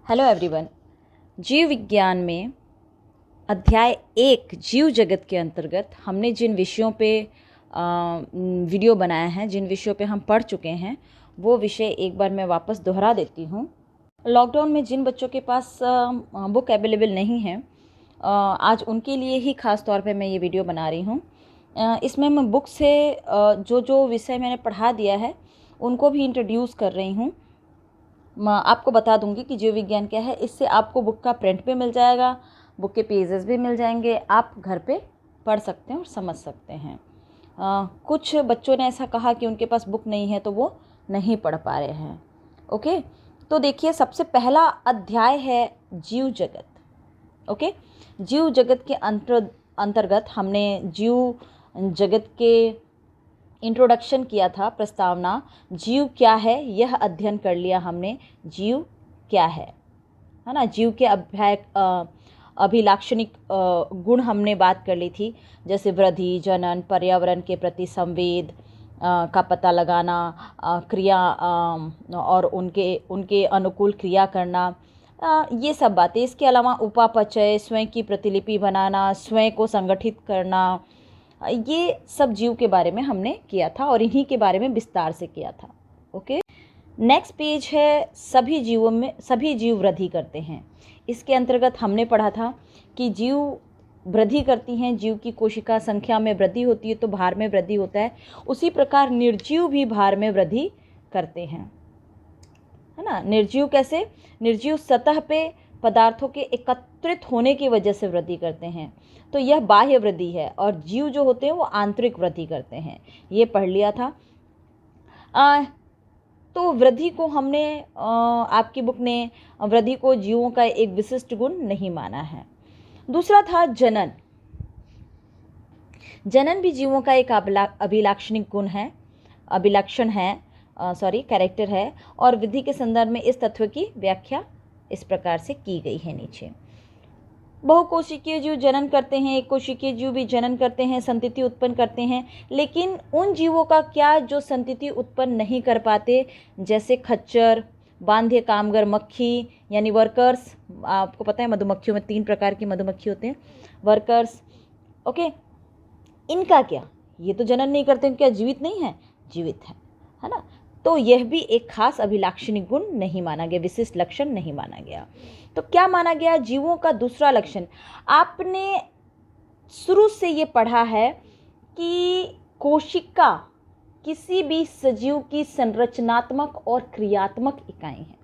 Hello everyone. जीव विज्ञान में अध्याय 1 जीव जगत के अंतर्गत हमने जिन विषयों पे वीडियो बनाया है, जिन विषयों पे हम पढ़ चुके हैं, वो विषय एक बार मैं वापस दोहरा देती हूँ। लॉकडाउन में जिन बच्चों के पास बुक अवेलेबल नहीं है, आज उनके लिए ही ख़ास तौर पे मैं ये वीडियो बना रही हूँ। इसमें मैं बुक से जो जो विषय मैंने पढ़ा दिया है उनको भी इंट्रोड्यूस कर रही हूँ। आपको बता दूंगी कि जीव विज्ञान क्या है। इससे आपको बुक का प्रिंट भी मिल जाएगा, बुक के पेजेस भी मिल जाएंगे, आप घर पे पढ़ सकते हैं और समझ सकते हैं। कुछ बच्चों ने ऐसा कहा कि उनके पास बुक नहीं है तो वो नहीं पढ़ पा रहे हैं। ओके, तो देखिए, सबसे पहला अध्याय है जीव जगत। ओके, जीव जगत के अंतर्गत हमने जीव जगत के इंट्रोडक्शन किया था, प्रस्तावना। जीव क्या है यह अध्ययन कर लिया हमने। जीव क्या है ना। जीव के अभिलाक्षणिक गुण हमने बात कर ली थी, जैसे वृद्धि, जनन, पर्यावरण के प्रति संवेद का पता लगाना, क्रिया और उनके अनुकूल क्रिया करना, ये सब बातें। इसके अलावा उपापचय, स्वयं की प्रतिलिपि बनाना, स्वयं को संगठित करना, ये सब जीव के बारे में हमने किया था और इन्हीं के बारे में विस्तार से किया था। ओके, नेक्स्ट पेज है सभी जीव वृद्धि करते हैं। इसके अंतर्गत हमने पढ़ा था कि जीव वृद्धि करती हैं। जीव की कोशिका संख्या में वृद्धि होती है तो भार में वृद्धि होता है। उसी प्रकार निर्जीव भी भार में वृद्धि करते हैं, है ना। निर्जीव कैसे? निर्जीव सतह पे पदार्थों के एकत्रित होने की वजह से वृद्धि करते हैं, तो यह बाह्य वृद्धि है। और जीव जो होते हैं वो आंतरिक वृद्धि करते हैं, ये पढ़ लिया था। तो वृद्धि को हमने आपकी बुक ने वृद्धि को जीवों का एक विशिष्ट गुण नहीं माना है। दूसरा था जनन। जनन भी जीवों का एक अभिलाक्षणिक गुण है, अभिलक्षण है, कैरेक्टर है। और वृद्धि के संदर्भ में इस तत्व की व्याख्या इस प्रकार से की गई है नीचे। बहुकोशिकीय जीव जनन करते हैं, एक कोशिकीय जीव भी जनन करते हैं, संतति उत्पन्न करते हैं। लेकिन उन जीवों का क्या जो संतति उत्पन्न नहीं कर पाते, जैसे खच्चर, बांध्य कामगर मक्खी यानी वर्कर्स। आपको पता है मधुमक्खियों में 3 प्रकार की मधुमक्खी होते हैं, वर्कर्स। ओके, इनका क्या? ये तो जनन नहीं करते, क्या जीवित नहीं है? जीवित है ना। तो यह भी एक खास अभिलाक्षणिक गुण नहीं माना गया, विशिष्ट लक्षण नहीं माना गया। तो क्या माना गया? जीवों का दूसरा लक्षण। आपने शुरू से ये पढ़ा है कि कोशिका किसी भी सजीव की संरचनात्मक और क्रियात्मक इकाई है।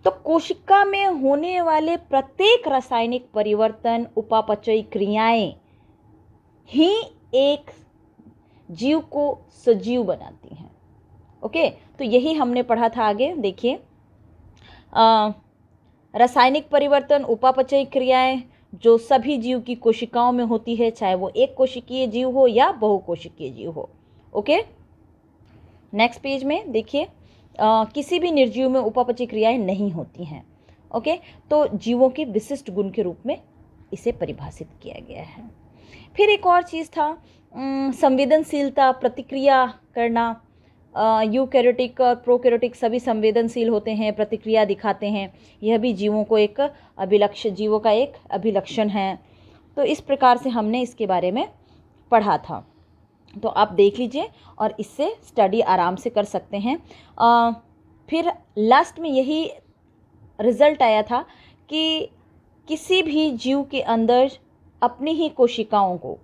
तो कोशिका में होने वाले प्रत्येक रासायनिक परिवर्तन, उपापचयी क्रियाएं ही एक जीव को सजीव बनाती हैं। ओके, तो यही हमने पढ़ा था। आगे देखिए, रासायनिक परिवर्तन, उपापचयी क्रियाएं जो सभी जीव की कोशिकाओं में होती है, चाहे वो एक कोशिकीय जीव हो या बहुकोशिकीय जीव हो। ओके, नेक्स्ट पेज में देखिए, किसी भी निर्जीव में उपापचयी क्रियाएं नहीं होती हैं। ओके, तो जीवों के विशिष्ट गुण के रूप में इसे परिभाषित किया गया है। फिर एक और चीज़ था, संवेदनशीलता, प्रतिक्रिया करना। यूकैरियोटिक और प्रोकैरियोटिक सभी संवेदनशील होते हैं, प्रतिक्रिया दिखाते हैं। यह भी जीवों का एक अभिलक्षण है। तो इस प्रकार से हमने इसके बारे में पढ़ा था। तो आप देख लीजिए और इससे स्टडी आराम से कर सकते हैं। फिर लास्ट में यही रिजल्ट आया था कि किसी भी जीव के अंदर अपनी ही कोशिकाओं को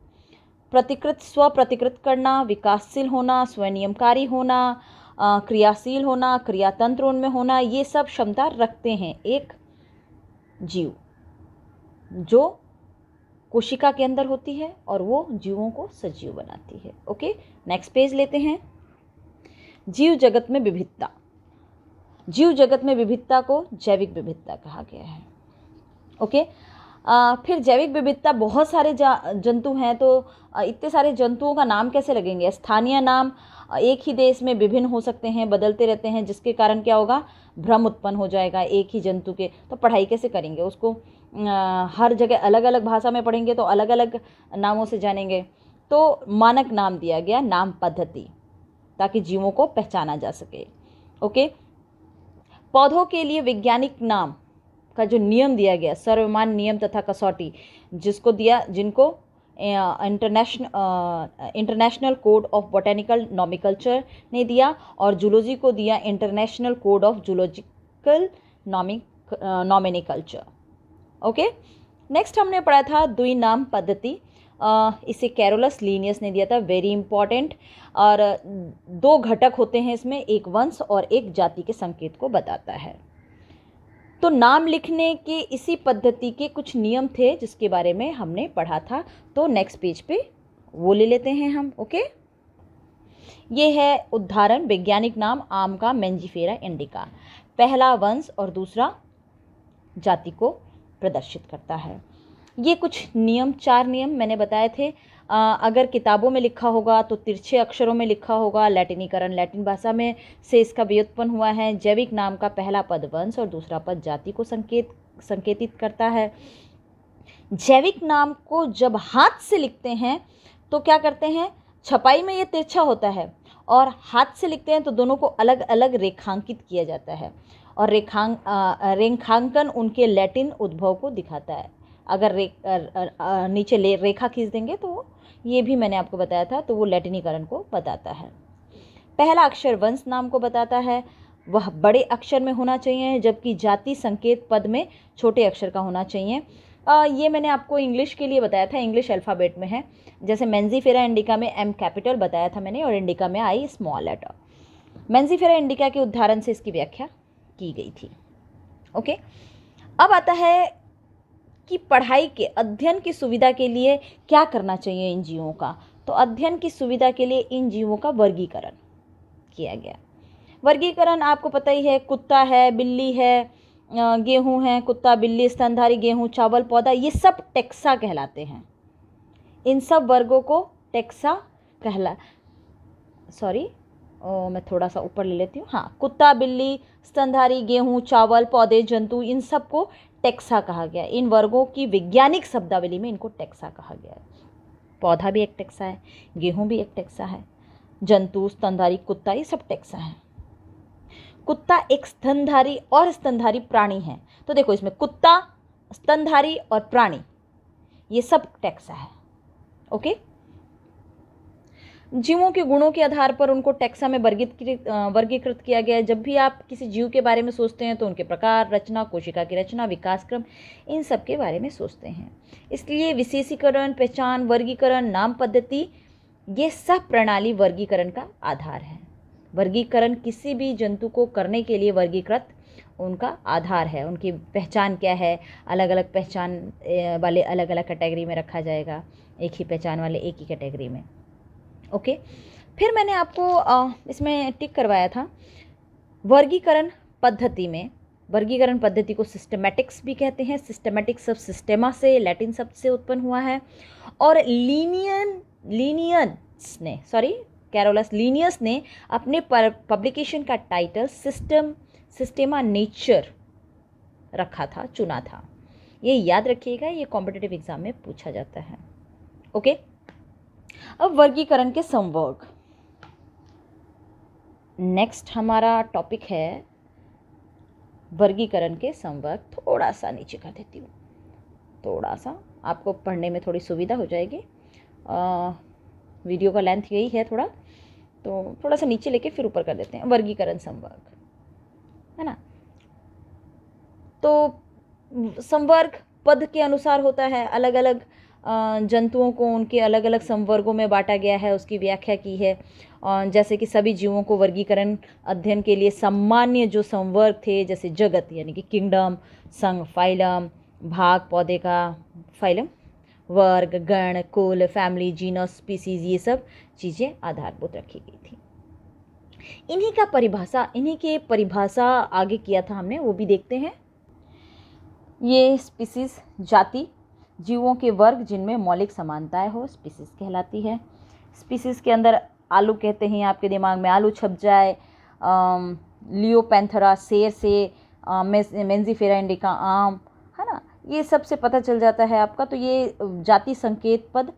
स्वप्रतिकृत करना, विकासशील होना, स्वनियमकारी होना, क्रियाशील होना, क्रियातंत्र उनमें होना, ये सब क्षमता रखते हैं एक जीव जो कोशिका के अंदर होती है और वो जीवों को सजीव बनाती है। ओके, नेक्स्ट पेज लेते हैं। जीव जगत में विविधता। जीव जगत में विविधता को जैविक विविधता कहा गया है। ओके, फिर जैविक विविधता, बहुत सारे जंतु हैं, तो इतने सारे जंतुओं का नाम कैसे लगेंगे? स्थानीय नाम एक ही देश में विभिन्न हो सकते हैं, बदलते रहते हैं, जिसके कारण क्या होगा? भ्रम उत्पन्न हो जाएगा एक ही जंतु के। तो पढ़ाई कैसे करेंगे उसको? हर जगह अलग अलग भाषा में पढ़ेंगे तो अलग अलग नामों से जानेंगे। तो मानक नाम दिया गया, नाम पद्धति, ताकि जीवों को पहचाना जा सके। ओके, पौधों के लिए वैज्ञानिक नाम का जो नियम दिया गया, सर्वमान्य नियम तथा कसौटी, जिनको international code of botanical nomenclature ने दिया, और जूलॉजी को दिया international code of zoological nomenclature. Okay, next हमने पढ़ा था द्विनाम पद्धति। इसे कैरोलस लीनियस ने दिया था, वेरी इंपॉर्टेंट। और 2 घटक होते हैं इसमें, एक वंश और एक जाति के संकेत को बताता है। तो नाम लिखने के इसी पद्धति के कुछ नियम थे जिसके बारे में हमने पढ़ा था, तो नेक्स्ट पेज पे वो ले लेते हैं हम। ओके, ये है उदाहरण, वैज्ञानिक नाम आम का मेंजिफेरा इंडिका, पहला वंश और दूसरा जाति को प्रदर्शित करता है। ये कुछ नियम, 4 नियम मैंने बताए थे। अगर किताबों में लिखा होगा तो तिरछे अक्षरों में लिखा होगा। लैटिनीकरण, लैटिन भाषा में से इसका व्युत्पन्न हुआ है। जैविक नाम का पहला पद वंश और दूसरा पद जाति को संकेतित करता है। जैविक नाम को जब हाथ से लिखते हैं तो क्या करते हैं, छपाई में ये तिरछा होता है, और हाथ से लिखते हैं तो दोनों को अलग अलग रेखांकित किया जाता है, और रेखांकन उनके लैटिन उद्भव को दिखाता है। अगर नीचे रेखा खींच देंगे तो ये भी मैंने आपको बताया था, तो वो लैटिनीकरण को बताता है। पहला अक्षर वंश नाम को बताता है, वह बड़े अक्षर में होना चाहिए, जबकि जाति संकेत पद में छोटे अक्षर का होना चाहिए। ये मैंने आपको इंग्लिश के लिए बताया था, इंग्लिश अल्फ़ाबेट में है। जैसे मेंजिफेरा इंडिका में M कैपिटल बताया था मैंने, और इंडिका में I स्मॉल लेटर। मेंजिफेरा इंडिका के उदाहरण से इसकी व्याख्या की गई थी। ओके, अब आता है कि पढ़ाई के अध्ययन की सुविधा के लिए क्या करना चाहिए इन जीवों का। तो अध्ययन की सुविधा के लिए इन जीवों का वर्गीकरण किया गया। वर्गीकरण आपको पता ही है, कुत्ता है, बिल्ली है, गेहूं है, कुत्ता, बिल्ली, स्तनधारी, गेहूं, चावल, पौधा, ये सब टेक्सा कहलाते हैं। इन सब वर्गों को टेक्सा मैं थोड़ा सा ऊपर ले लेती हूँ। हाँ, कुत्ता, बिल्ली, स्तनधारी, गेहूं, चावल, पौधे, जंतु, इन सब को टेक्सा कहा गया। इन वर्गों की वैज्ञानिक शब्दावली में इनको टेक्सा कहा गया है। पौधा भी एक टेक्सा है, गेहूं भी एक टेक्सा है, जंतु, स्तनधारी, कुत्ता, ये सब टेक्सा है। कुत्ता एक स्तनधारी और स्तनधारी प्राणी है। तो देखो, इसमें कुत्ता, स्तनधारी और प्राणी, ये सब टेक्सा है। ओके, जीवों के गुणों के आधार पर उनको टेक्सा में वर्गीकृत किया गया है। जब भी आप किसी जीव के बारे में सोचते हैं तो उनके प्रकार, रचना, कोशिका की रचना, विकास क्रम, इन सब के बारे में सोचते हैं। इसलिए विशेषीकरण, पहचान, वर्गीकरण, नाम पद्धति, ये सब प्रणाली वर्गीकरण का आधार है। वर्गीकरण किसी भी जंतु को करने के लिए वर्गीकृत उनका आधार है। उनकी पहचान क्या है, अलग अलग पहचान वाले अलग अलग कैटेगरी में रखा जाएगा, एक ही पहचान वाले एक ही कैटेगरी में। ओके, फिर मैंने आपको इसमें टिक करवाया था वर्गीकरण पद्धति में। वर्गीकरण पद्धति को सिस्टमैटिक्स भी कहते हैं। सिस्टमैटिक शब्द सिस्टेमा से, लैटिन शब्द से उत्पन्न हुआ है। और कैरोलस लीनियस ने अपने पब्लिकेशन का टाइटल सिस्टेमा नेचर रखा था, चुना था। ये याद रखिएगा, ये कॉम्पिटिटिव एग्जाम में पूछा जाता है। ओके, अब वर्गीकरण के संवर्ग। नेक्स्ट हमारा टॉपिक है वर्गीकरण के संवर्ग। थोड़ा सा नीचे कर देती हूँ, थोड़ा सा आपको पढ़ने में थोड़ी सुविधा हो जाएगी। वीडियो का लेंथ यही है थोड़ा, तो थोड़ा सा नीचे लेके फिर ऊपर कर देते हैं। वर्गीकरण संवर्ग, है ना। तो संवर्ग पद के अनुसार होता है। अलग अलग जंतुओं को उनके अलग अलग संवर्गों में बांटा गया है, उसकी व्याख्या की है। जैसे कि सभी जीवों को वर्गीकरण अध्ययन के लिए सामान्य जो संवर्ग थे, जैसे जगत यानी कि किंगडम, संघ, फाइलम, भाग पौधे का, फाइलम, वर्ग, गण, कुल, फैमिली, जीनस, स्पीसीज, ये सब चीज़ें आधारभूत रखी गई थी। इन्हीं के परिभाषा आगे किया था हमने, वो भी देखते हैं। ये स्पीसीज, जाति, जीवों के वर्ग जिनमें मौलिक समानताएं हो, स्पीसीज कहलाती है। स्पीसीज के अंदर आलू कहते हैं, आपके दिमाग में आलू छप जाए। लियोपेंथेरा शेर से, मेंजिफेरा इंडिका आम, है ना, ये सब से पता चल जाता है आपका। तो ये जाति संकेत पद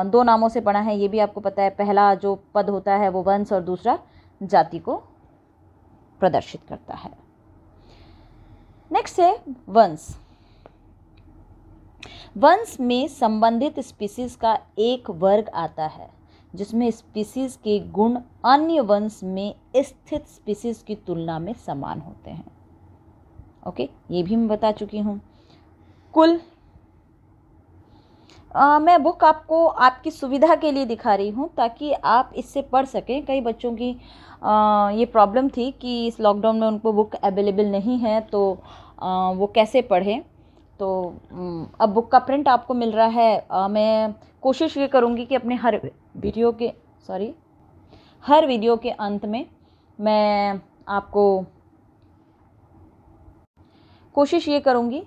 2 नामों से बना है, ये भी आपको पता है। पहला जो पद होता है वो वंश और दूसरा जाति को प्रदर्शित करता है। नेक्स्ट है वंश। वंश में संबंधित स्पीसीज का एक वर्ग आता है जिसमें स्पीसीज के गुण अन्य वंश में स्थित स्पीसीज की तुलना में समान होते हैं। ओके, ये भी मैं बता चुकी हूँ। कुल मैं बुक आपको आपकी सुविधा के लिए दिखा रही हूँ ताकि आप इससे पढ़ सकें। कई बच्चों की ये प्रॉब्लम थी कि इस लॉकडाउन में उनको बुक अवेलेबल नहीं है, तो वो कैसे पढ़ें। तो अब बुक का प्रिंट आपको मिल रहा है। मैं कोशिश ये करूँगी कि अपने हर वीडियो के अंत में मैं आपको कोशिश ये करूँगी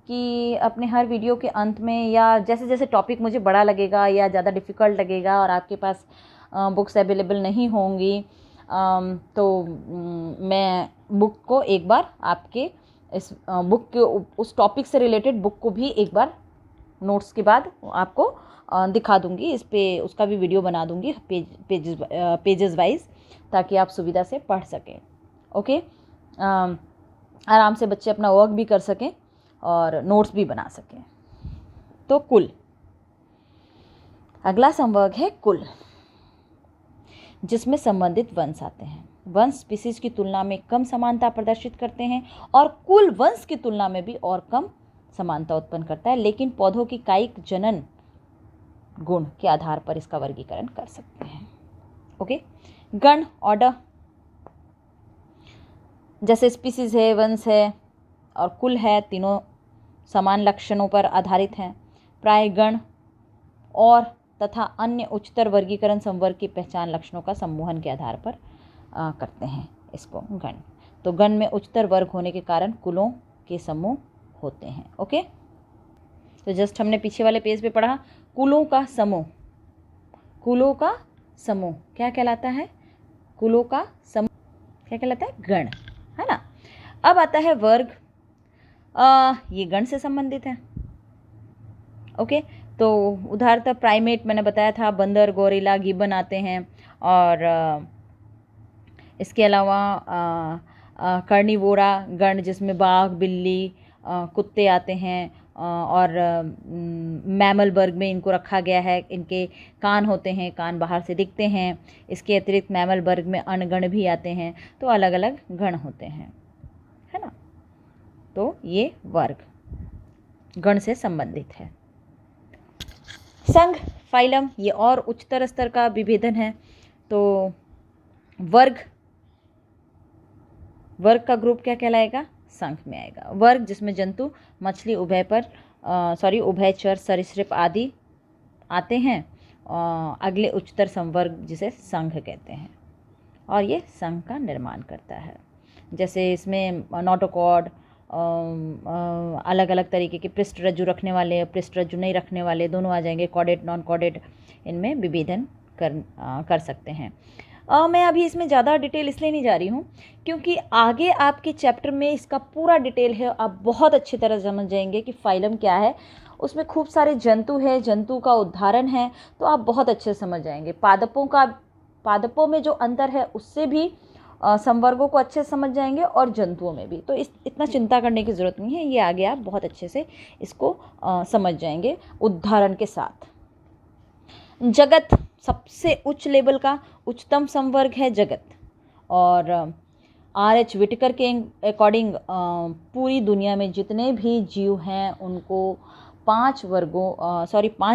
कि अपने हर वीडियो के अंत में, या जैसे जैसे टॉपिक मुझे बड़ा लगेगा या ज़्यादा डिफ़िकल्ट लगेगा और आपके पास बुक्स अवेलेबल नहीं होंगी, तो मैं बुक को एक बार आपके इस बुक के उस टॉपिक से रिलेटेड बुक को भी एक बार नोट्स के बाद आपको दिखा दूंगी। इस पे उसका भी वीडियो बना दूंगी पेजेस वाइज, ताकि आप सुविधा से पढ़ सकें। ओके, आराम से बच्चे अपना वर्क भी कर सकें और नोट्स भी बना सकें। तो कुल, अगला संवर्ग है कुल, जिसमें संबंधित वंश आते हैं। वंश स्पीसीज की तुलना में कम समानता प्रदर्शित करते हैं और कुल वंश की तुलना में भी और कम समानता उत्पन्न करता है, लेकिन पौधों की कायिक जनन गुण के आधार पर इसका वर्गीकरण कर सकते हैं। ओके, गण, ऑर्डर, जैसे स्पीसीज है, वंश है और कुल है, तीनों समान लक्षणों पर आधारित हैं। प्राय गण और तथा अन्य उच्चतर वर्गीकरण संवर्ग की पहचान लक्षणों का समूहन के आधार पर करते हैं इसको गण। तो गण में उच्चतर वर्ग होने के कारण कुलों के समूह होते हैं। ओके, तो जस्ट हमने पीछे वाले पेज पे पढ़ा, कुलों का समूह। कुलों का समूह क्या कहलाता है? कुलों का समूह क्या कहलाता है? गण, है ना। अब आता है वर्ग। ये गण से संबंधित है। ओके, तो उदाहरणतः प्राइमेट मैंने बताया था, बंदर, गोरिल्ला, गिबन आते हैं। और इसके अलावा कार्निवोरा गण, जिसमें बाघ, बिल्ली, कुत्ते आते हैं। और मैमल वर्ग में इनको रखा गया है। इनके कान होते हैं, कान बाहर से दिखते हैं। इसके अतिरिक्त मैमल वर्ग में अणगण भी आते हैं। तो अलग अलग गण होते हैं, है ना। तो ये वर्ग गण से संबंधित है। संघ, फाइलम, ये और उच्चतर स्तर का विभेदन है। तो वर्ग का ग्रुप क्या कहलाएगा? संघ में आएगा। वर्ग जिसमें जंतु, मछली, उभयचर, सरीसृप आदि आते हैं। अगले उच्चतर संवर्ग जिसे संघ कहते हैं, और ये संघ का निर्माण करता है। जैसे इसमें नोटोकॉर्ड, अलग अलग तरीके के पृष्ठरज्जु रखने वाले, पृष्ठरज्जु नहीं रखने वाले, दोनों आ जाएंगे। कॉर्डेट, नॉन कॉर्डेट, इनमें विभेदन कर सकते हैं। मैं अभी इसमें ज़्यादा डिटेल इसलिए नहीं जा रही हूँ क्योंकि आगे आपके चैप्टर में इसका पूरा डिटेल है। आप बहुत अच्छी तरह समझ जाएंगे कि फाइलम क्या है। उसमें खूब सारे जंतु है, जंतु का उदाहरण है, तो आप बहुत अच्छे से समझ जाएंगे। पादपों में जो अंतर है उससे भी संवर्गों को अच्छे से समझ जाएंगे, और जंतुओं में भी। तो इतना चिंता करने की ज़रूरत नहीं है। ये आगे आप बहुत अच्छे से इसको समझ जाएंगे उदाहरण के साथ। जगत सबसे उच्च लेवल का उच्चतम संवर्ग है जगत, और R.H. विटकर के अकॉर्डिंग पूरी दुनिया में जितने भी जीव हैं उनको 5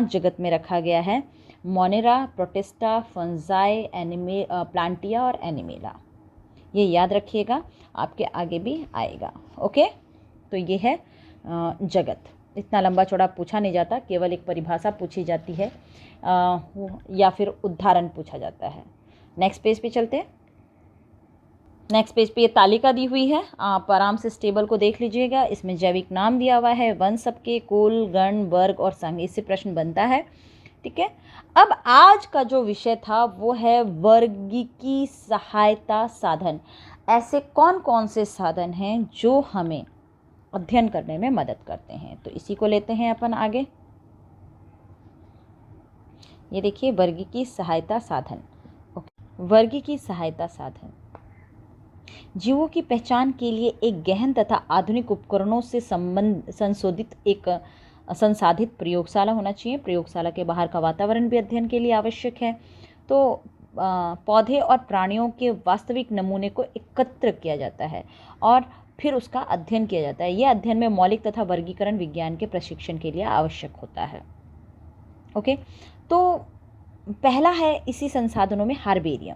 जगत में रखा गया है। मोनेरा, प्रोटिस्टा, फंजाई, प्लांटिया और एनिमेला। ये याद रखिएगा, आपके आगे भी आएगा। ओके, तो ये है जगत। इतना लंबा चौड़ा पूछा नहीं जाता, केवल एक परिभाषा पूछी जाती है या फिर उदाहरण पूछा जाता है। नेक्स्ट पेज पे चलते हैं। नेक्स्ट पेज पे ये तालिका दी हुई है, आप आराम से इस टेबल को देख लीजिएगा। इसमें जैविक नाम दिया हुआ है, वंश सबके, कुल, गण, वर्ग और संघ। इससे प्रश्न बनता है, ठीक है। अब आज का जो विषय था वो है वर्गीकी सहायता साधन। ऐसे कौन कौन से साधन हैं जो हमें अध्ययन करने में मदद करते हैं, तो इसी को लेते हैं अपन आगे। ये देखिए, वर्गीकी सहायता साधन। वर्गीकी सहायता साधन, जीवों की पहचान के लिए एक गहन तथा आधुनिक उपकरणों से संशोधित एक संसाधित प्रयोगशाला होना चाहिए। प्रयोगशाला के बाहर का वातावरण भी अध्ययन के लिए आवश्यक है। तो पौधे और प्राणियों के वास्तविक नमूने को एकत्र किया जाता है और फिर उसका अध्ययन किया जाता है। यह अध्ययन में मौलिक तथा वर्गीकरण विज्ञान के प्रशिक्षण के लिए आवश्यक होता है। ओके, तो पहला है इसी संसाधनों में हार्बेरियम।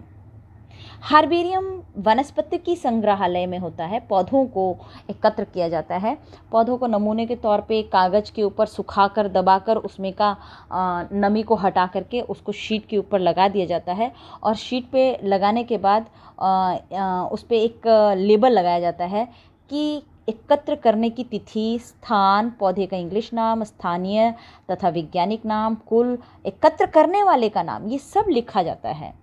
हार्बेरियम वनस्पतिकी संग्रहालय में होता है। पौधों को एकत्र किया जाता है। पौधों को नमूने के तौर पे कागज़ के ऊपर सुखाकर दबाकर उसमें का नमी को हटा करके उसको शीट के ऊपर लगा दिया जाता है और शीट पे लगाने के बाद उस पे एक लेबल लगाया जाता है कि एकत्र करने की तिथि, स्थान, पौधे का इंग्लिश नाम, स्थानीय तथा वैज्ञानिक नाम, कुल, एकत्र करने वाले का नाम, ये सब लिखा जाता है।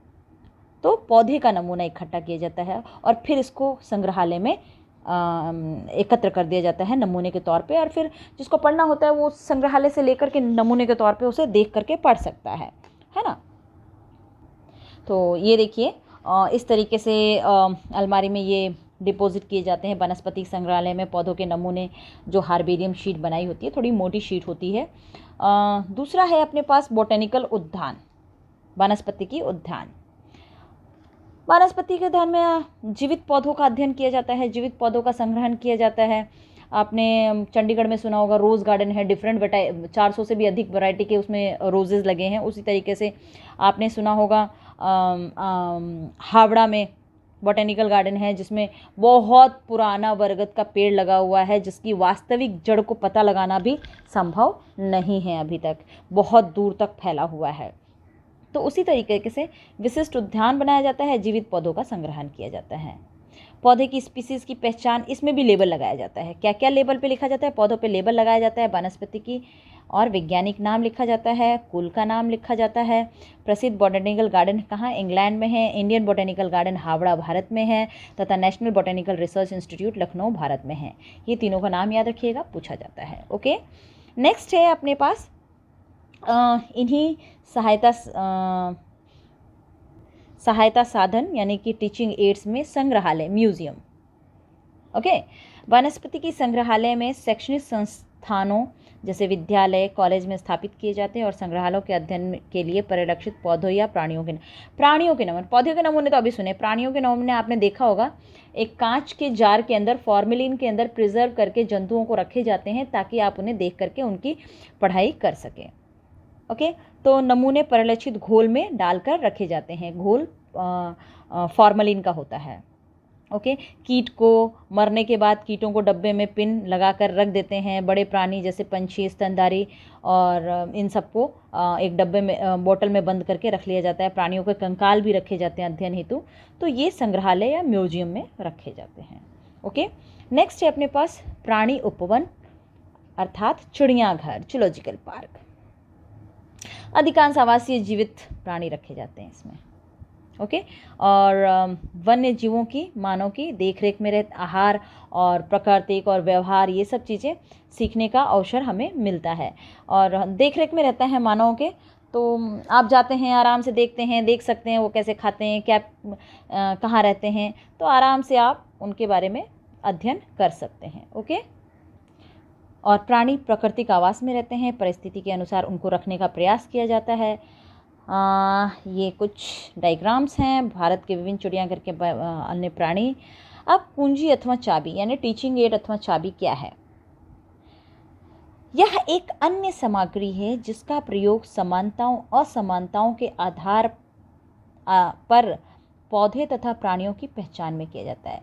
तो पौधे का नमूना इकट्ठा किया जाता है और फिर इसको संग्रहालय में एकत्र कर दिया जाता है नमूने के तौर पे, और फिर जिसको पढ़ना होता है वो संग्रहालय से लेकर के नमूने के तौर पे उसे देख करके पढ़ सकता है ना। तो ये देखिए इस तरीके से अलमारी में ये डिपॉजिट किए जाते हैं। वनस्पति संग्रहालय में पौधों के नमूने जो हार्बेरियम शीट बनाई होती है, थोड़ी मोटी शीट होती है। दूसरा है अपने पास बोटेनिकल उद्यान, वनस्पतिकी उद्यान। वनस्पति के अध्ययन में जीवित पौधों का अध्ययन किया जाता है, जीवित पौधों का संग्रहण किया जाता है। आपने चंडीगढ़ में सुना होगा रोज़ गार्डन है, डिफरेंट 400 से भी अधिक वैरायटी के उसमें रोजेज़ लगे हैं। उसी तरीके से आपने सुना होगा हावड़ा में बॉटेनिकल गार्डन है जिसमें बहुत पुराना बरगद का पेड़ लगा हुआ है जिसकी वास्तविक जड़ को पता लगाना भी संभव नहीं है अभी तक, बहुत दूर तक फैला हुआ है। तो उसी तरीके से विशिष्ट उद्यान बनाया जाता है, जीवित पौधों का संग्रहण किया जाता है। पौधे की स्पीसीज़ की पहचान, इसमें भी लेबल लगाया जाता है। क्या क्या लेबल पे लिखा जाता है? पौधों पे लेबल लगाया जाता है, वनस्पति की और वैज्ञानिक नाम लिखा जाता है, कुल का नाम लिखा जाता है। प्रसिद्ध बॉटेनिकल गार्डन कहाँ? इंग्लैंड में है। Indian botanical garden Howrah Bharat में है तथा national botanical research institute Lucknow Bharat में है। ये तीनों का नाम याद रखिएगा, पूछा जाता है। ओके, नेक्स्ट है अपने पास इन्हीं सहायता साधन यानी कि टीचिंग एड्स में संग्रहालय, म्यूजियम। ओके, वनस्पति की संग्रहालय में शैक्षणिक संस्थानों जैसे विद्यालय, कॉलेज में स्थापित किए जाते हैं और संग्रहालयों के अध्ययन के लिए परिरक्षित पौधों या प्राणियों के नमूने। पौधों के नमूने तो अभी सुने, प्राणियों के नमूने आपने देखा होगा, एक कांच के जार के अंदर फॉर्मेलिन के अंदर प्रिजर्व करके जंतुओं को रखे जाते हैं ताकि आप उन्हें देख करके उनकी पढ़ाई कर सकें। ओके, तो नमूने परिलक्षित घोल में डालकर रखे जाते हैं। घोल फॉर्मेलिन का होता है। ओके, कीट को मरने के बाद कीटों को डब्बे में पिन लगाकर रख देते हैं। बड़े प्राणी जैसे पंछी, स्तनधारी और इन सबको एक डब्बे में बोतल में बंद करके रख लिया जाता है। प्राणियों के कंकाल भी रखे जाते हैं अध्ययन हेतु। तो ये संग्रहालय या म्यूजियम में रखे जाते हैं। ओके, नेक्स्ट है अपने पास प्राणी उपवन अर्थात चिड़ियाघर, जूलॉजिकल पार्क। अधिकांश आवासीय जीवित प्राणी रखे जाते हैं इसमें। ओके, और वन्य जीवों की, मानव की देखरेख में आहार और प्राकृतिक और व्यवहार, ये सब चीज़ें सीखने का अवसर हमें मिलता है और देखरेख में रहता है मानव के। तो आप जाते हैं, आराम से देखते हैं, देख सकते हैं वो कैसे खाते हैं, क्या कहाँ रहते हैं, तो आराम से आप उनके बारे में अध्ययन कर सकते हैं। ओके, और प्राणी प्राकृतिक आवास में रहते हैं, परिस्थिति के अनुसार उनको रखने का प्रयास किया जाता है। ये कुछ डायग्राम्स हैं भारत के विभिन्न चिड़ियाघर के अन्य प्राणी। अब कुंजी अथवा चाबी यानी टीचिंग एड अथवा चाबी क्या है? यह एक अन्य सामग्री है जिसका प्रयोग समानताओं असमानताओं के आधार पर पौधे तथा प्राणियों की पहचान में किया जाता है।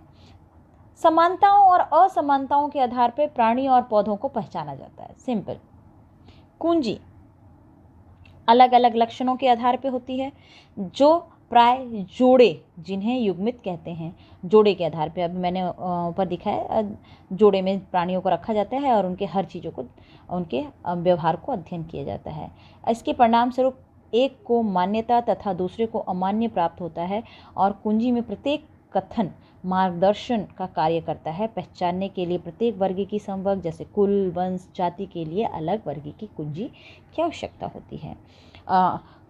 समानताओं और असमानताओं के आधार पर प्राणी और पौधों को पहचाना जाता है। सिंपल। कुंजी अलग अलग लक्षणों के आधार पर होती है जो प्राय जोड़े, जिन्हें युग्मित कहते हैं, जोड़े के आधार पर, अभी मैंने ऊपर दिखाया, जोड़े में प्राणियों को रखा जाता है और उनके हर चीज़ों को, उनके व्यवहार को अध्ययन किया जाता है। इसके परिणाम स्वरूप एक को मान्यता तथा दूसरे को अमान्य प्राप्त होता है और कुंजी में प्रत्येक कथन मार्गदर्शन का कार्य करता है। पहचानने के लिए प्रत्येक वर्ग की समवर्ग जैसे कुल, वंश, जाति के लिए अलग वर्ग की कुंजी की आवश्यकता होती है।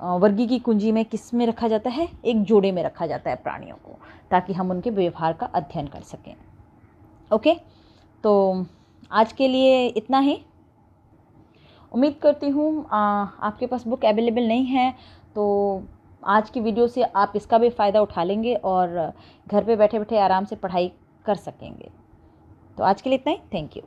वर्गी की कुंजी में किस में रखा जाता है? एक जोड़े में रखा जाता है प्राणियों को, ताकि हम उनके व्यवहार का अध्ययन कर सकें। ओके, तो आज के लिए इतना ही। उम्मीद करती हूँ आपके पास बुक अवेलेबल नहीं है तो आज की वीडियो से आप इसका भी फ़ायदा उठा लेंगे और घर पे बैठे बैठे आराम से पढ़ाई कर सकेंगे। तो आज के लिए इतना ही। Thank you.